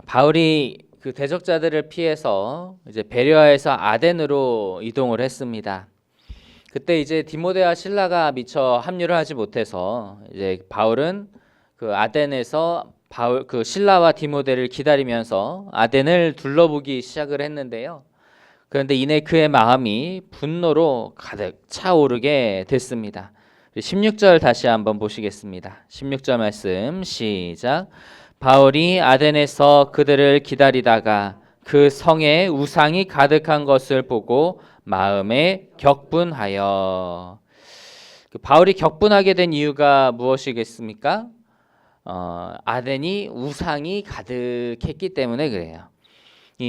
바울이 그 대적자들을 피해서 이제 베레아에서 아덴으로 이동을 했습니다. 그때 이제 디모데와 실라가 미처 합류를 하지 못해서 이제 바울은 그 아덴에서 그 실라와 디모데를 기다리면서 아덴을 둘러보기 시작을 했는데요. 그런데 이내 그의 마음이 분노로 가득 차오르게 됐습니다. 16절 다시 한번 보시겠습니다. 16절 말씀 시작. 바울이 아덴에서 그들을 기다리다가 그 성에 우상이 가득한 것을 보고 마음에 격분하여. 바울이 격분하게 된 이유가 무엇이겠습니까? 아덴이 우상이 가득했기 때문에 그래요.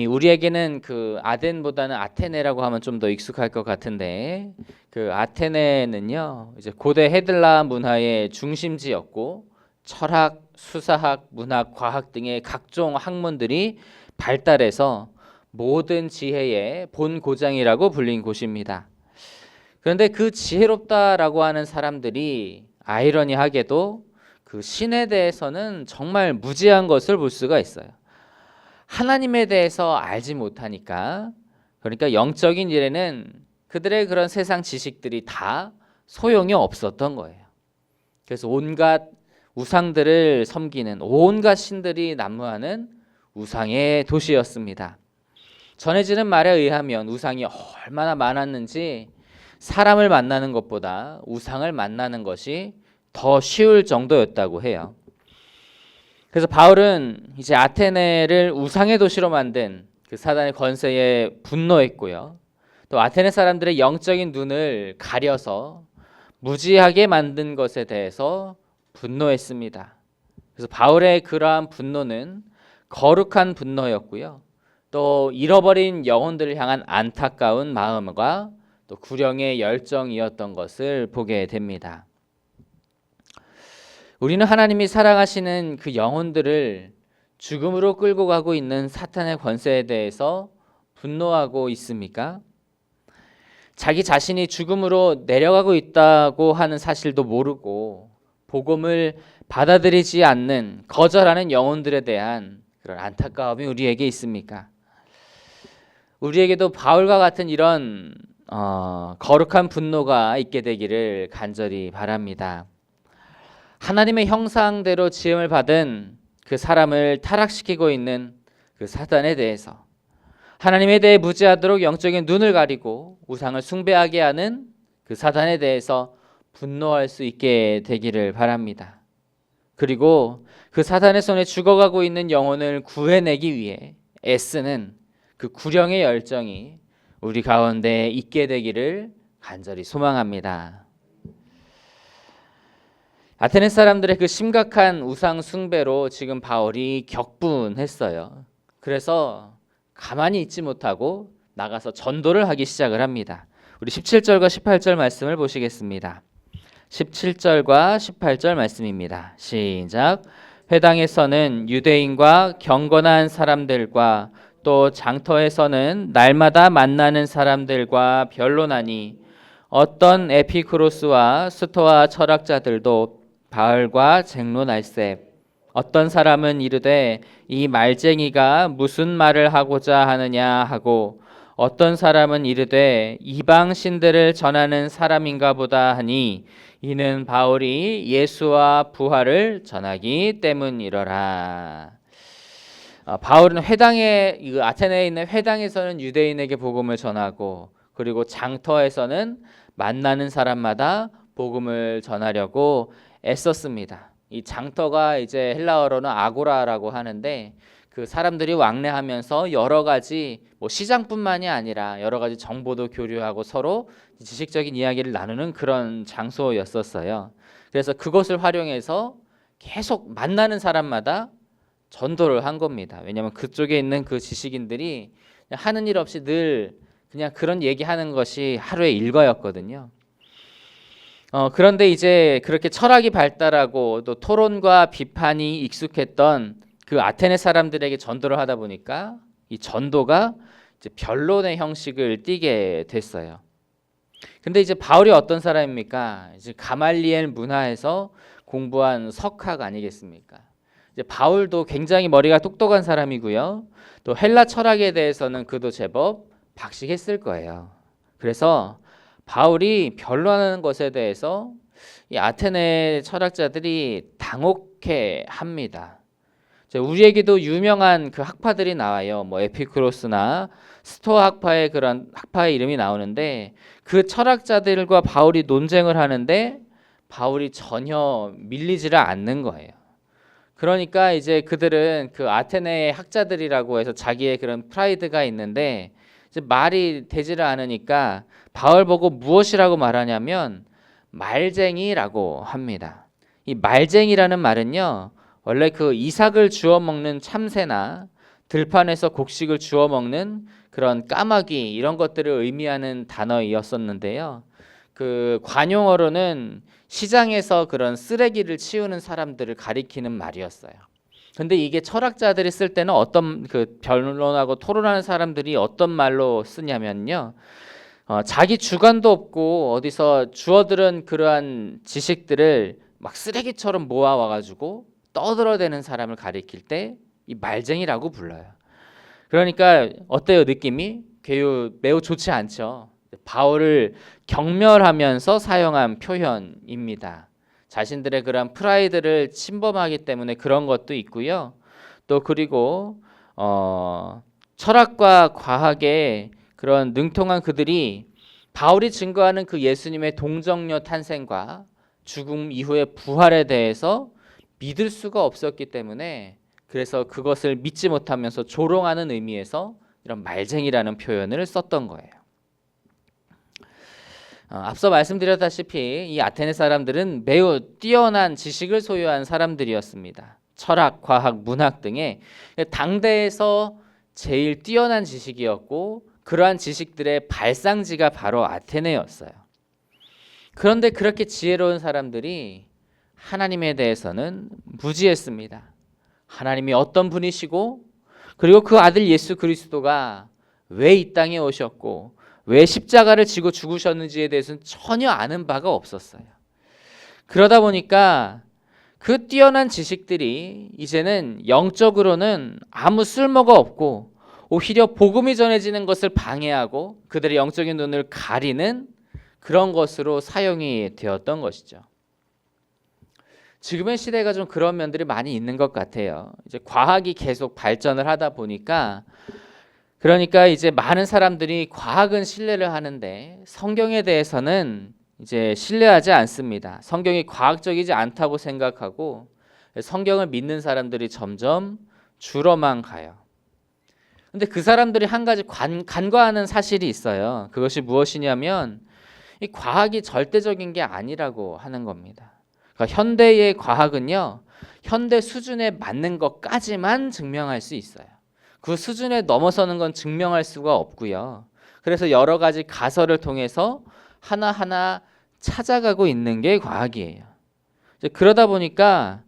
우리에게는 그 아덴보다는 아테네라고 하면 좀 더 익숙할 것 같은데, 그 아테네는요 이제 고대 헤들라 문화의 중심지였고 철학, 수사학, 문학, 과학 등의 각종 학문들이 발달해서 모든 지혜의 본 고장이라고 불린 곳입니다. 그런데 그 지혜롭다라고 하는 사람들이 아이러니하게도 그 신에 대해서는 정말 무지한 것을 볼 수가 있어요. 하나님에 대해서 알지 못하니까, 그러니까 영적인 일에는 그들의 그런 세상 지식들이 다 소용이 없었던 거예요. 그래서 온갖 우상들을 섬기는 온갖 신들이 난무하는 우상의 도시였습니다. 전해지는 말에 의하면 우상이 얼마나 많았는지 사람을 만나는 것보다 우상을 만나는 것이 더 쉬울 정도였다고 해요. 그래서 바울은 이제 아테네를 우상의 도시로 만든 그 사단의 권세에 분노했고요. 또 아테네 사람들의 영적인 눈을 가려서 무지하게 만든 것에 대해서 분노했습니다. 그래서 바울의 그러한 분노는 거룩한 분노였고요. 또 잃어버린 영혼들을 향한 안타까운 마음과 또 구령의 열정이었던 것을 보게 됩니다. 우리는 하나님이 사랑하시는 그 영혼들을 죽음으로 끌고 가고 있는 사탄의 권세에 대해서 분노하고 있습니까? 자기 자신이 죽음으로 내려가고 있다고 하는 사실도 모르고 복음을 받아들이지 않는 거절하는 영혼들에 대한 그런 안타까움이 우리에게 있습니까? 우리에게도 바울과 같은 이런 거룩한 분노가 있게 되기를 간절히 바랍니다. 하나님의 형상대로 지음을 받은 그 사람을 타락시키고 있는 그 사단에 대해서, 하나님에 대해 무지하도록 영적인 눈을 가리고 우상을 숭배하게 하는 그 사단에 대해서 분노할 수 있게 되기를 바랍니다. 그리고 그 사단의 손에 죽어가고 있는 영혼을 구해내기 위해 애쓰는 그 구령의 열정이 우리 가운데 있게 되기를 간절히 소망합니다. 아테네 사람들의 그 심각한 우상 숭배로 지금 바울이 격분했어요. 그래서 가만히 있지 못하고 나가서 전도를 하기 시작을 합니다. 우리 17절과 18절 말씀을 보시겠습니다. 17절과 18절 말씀입니다. 시작. 회당에서는 유대인과 경건한 사람들과 또 장터에서는 날마다 만나는 사람들과 변론하니 어떤 에피쿠로스와 스토아 철학자들도 바울과 쟁론할세. 어떤 사람은 이르되 이 말쟁이가 무슨 말을 하고자 하느냐 하고, 어떤 사람은 이르되 이방 신들을 전하는 사람인가 보다 하니 이는 바울이 예수와 부활을 전하기 때문이러라. 바울은 아테네에 있는 회당에서는 유대인에게 복음을 전하고, 그리고 장터에서는 만나는 사람마다 복음을 전하려고 애썼습니다. 이 장터가 이제 헬라어로는 아고라라고 하는데, 그 사람들이 왕래하면서 여러 가지 시장뿐만이 아니라 여러 가지 정보도 교류하고 서로 지식적인 이야기를 나누는 그런 장소였었어요. 그래서 그것을 활용해서 계속 만나는 사람마다 전도를 한 겁니다. 왜냐하면 그쪽에 있는 그 지식인들이 하는 일 없이 늘 그냥 그런 얘기하는 것이 하루의 일과였거든요. 그런데 이제 그렇게 철학이 발달하고 또 토론과 비판이 익숙했던 그 아테네 사람들에게 전도를 하다 보니까 이 전도가 이제 변론의 형식을 띠게 됐어요. 근데 이제 바울이 어떤 사람입니까? 이제 가말리엘 문화에서 공부한 석학 아니겠습니까? 이제 바울도 굉장히 머리가 똑똑한 사람이고요. 또 헬라 철학에 대해서는 그도 제법 박식했을 거예요. 그래서 바울이 변론하는 것에 대해서 이 아테네 철학자들이 당혹해 합니다. 우리에게도 유명한 그 학파들이 나와요. 뭐 에피쿠로스나 스토아 학파의 그런 학파의 이름이 나오는데 그 철학자들과 바울이 논쟁을 하는데 바울이 전혀 밀리지를 않는 거예요. 그러니까 이제 그들은 그 아테네의 학자들이라고 해서 자기의 그런 프라이드가 있는데 이제 말이 되지를 않으니까 바울 보고 무엇이라고 말하냐면 말쟁이라고 합니다. 이 말쟁이라는 말은요, 원래 그 이삭을 주워 먹는 참새나 들판에서 곡식을 주워 먹는 그런 까마귀 이런 것들을 의미하는 단어였었는데요. 그 관용어로는 시장에서 그런 쓰레기를 치우는 사람들을 가리키는 말이었어요. 근데 이게 철학자들이 쓸 때는 어떤 그 변론하고 토론하는 사람들이 어떤 말로 쓰냐면요. 자기 주관도 없고 어디서 주워들은 그러한 지식들을 막 쓰레기처럼 모아와 가지고 떠들어대는 사람을 가리킬 때 이 말쟁이라고 불러요. 그러니까 어때요, 느낌이? 매우 좋지 않죠. 바울을 경멸하면서 사용한 표현입니다. 자신들의 그런 프라이드를 침범하기 때문에 그런 것도 있고요. 또 그리고 철학과 과학에 그런 능통한 그들이 바울이 증거하는 그 예수님의 동정녀 탄생과 죽음 이후의 부활에 대해서 믿을 수가 없었기 때문에 그래서 그것을 믿지 못하면서 조롱하는 의미에서 이런 말쟁이라는 표현을 썼던 거예요. 앞서 말씀드렸다시피 이 아테네 사람들은 매우 뛰어난 지식을 소유한 사람들이었습니다. 철학, 과학, 문학 등의 당대에서 제일 뛰어난 지식이었고 그러한 지식들의 발상지가 바로 아테네였어요. 그런데 그렇게 지혜로운 사람들이 하나님에 대해서는 무지했습니다. 하나님이 어떤 분이시고 그리고 그 아들 예수 그리스도가 왜 이 땅에 오셨고 왜 십자가를 지고 죽으셨는지에 대해서는 전혀 아는 바가 없었어요. 그러다 보니까 그 뛰어난 지식들이 이제는 영적으로는 아무 쓸모가 없고 오히려 복음이 전해지는 것을 방해하고 그들의 영적인 눈을 가리는 그런 것으로 사용이 되었던 것이죠. 지금의 시대가 좀 그런 면들이 많이 있는 것 같아요. 이제 과학이 계속 발전을 하다 보니까 그러니까 이제 많은 사람들이 과학은 신뢰를 하는데 성경에 대해서는 이제 신뢰하지 않습니다. 성경이 과학적이지 않다고 생각하고 성경을 믿는 사람들이 점점 줄어만 가요. 근데 그 사람들이 한 가지 간과하는 사실이 있어요. 그것이 무엇이냐면 이 과학이 절대적인 게 아니라고 하는 겁니다. 그러니까 현대의 과학은요, 현대 수준에 맞는 것까지만 증명할 수 있어요. 그 수준에 넘어서는 건 증명할 수가 없고요. 그래서 여러 가지 가설을 통해서 하나하나 찾아가고 있는 게 과학이에요. 그러다 보니까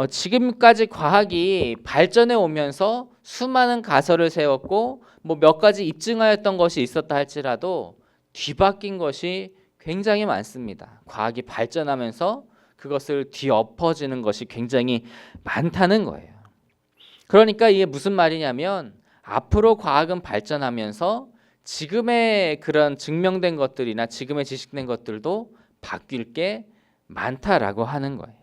지금까지 과학이 발전해 오면서 수많은 가설을 세웠고 뭐 몇 가지 입증하였던 것이 있었다 할지라도 뒤바뀐 것이 굉장히 많습니다. 과학이 발전하면서 그것을 뒤엎어지는 것이 굉장히 많다는 거예요. 그러니까 이게 무슨 말이냐면 앞으로 과학은 발전하면서 지금의 그런 증명된 것들이나 지금의 지식된 것들도 바뀔 게 많다라고 하는 거예요.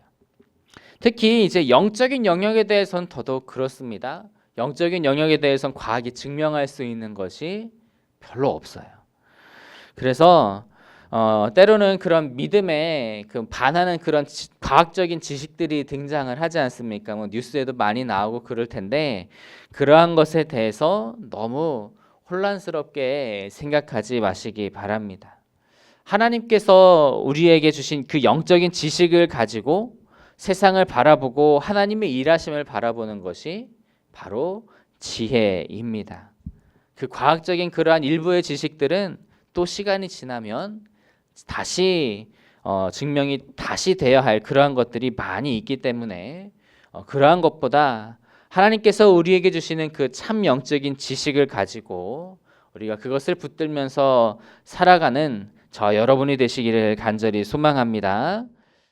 특히 이제 영적인 영역에 대해서는 더더욱 그렇습니다. 영적인 영역에 대해서는 과학이 증명할 수 있는 것이 별로 없어요. 그래서 때로는 그런 믿음에 반하는 그런 과학적인 지식들이 등장을 하지 않습니까? 뭐 뉴스에도 많이 나오고 그럴 텐데 그러한 것에 대해서 너무 혼란스럽게 생각하지 마시기 바랍니다. 하나님께서 우리에게 주신 그 영적인 지식을 가지고 세상을 바라보고 하나님의 일하심을 바라보는 것이 바로 지혜입니다. 그 과학적인 그러한 일부의 지식들은 또 시간이 지나면 다시 증명이 다시 되어야 할 그러한 것들이 많이 있기 때문에 그러한 것보다 하나님께서 우리에게 주시는 그 참 영적인 지식을 가지고 우리가 그것을 붙들면서 살아가는 저 여러분이 되시기를 간절히 소망합니다.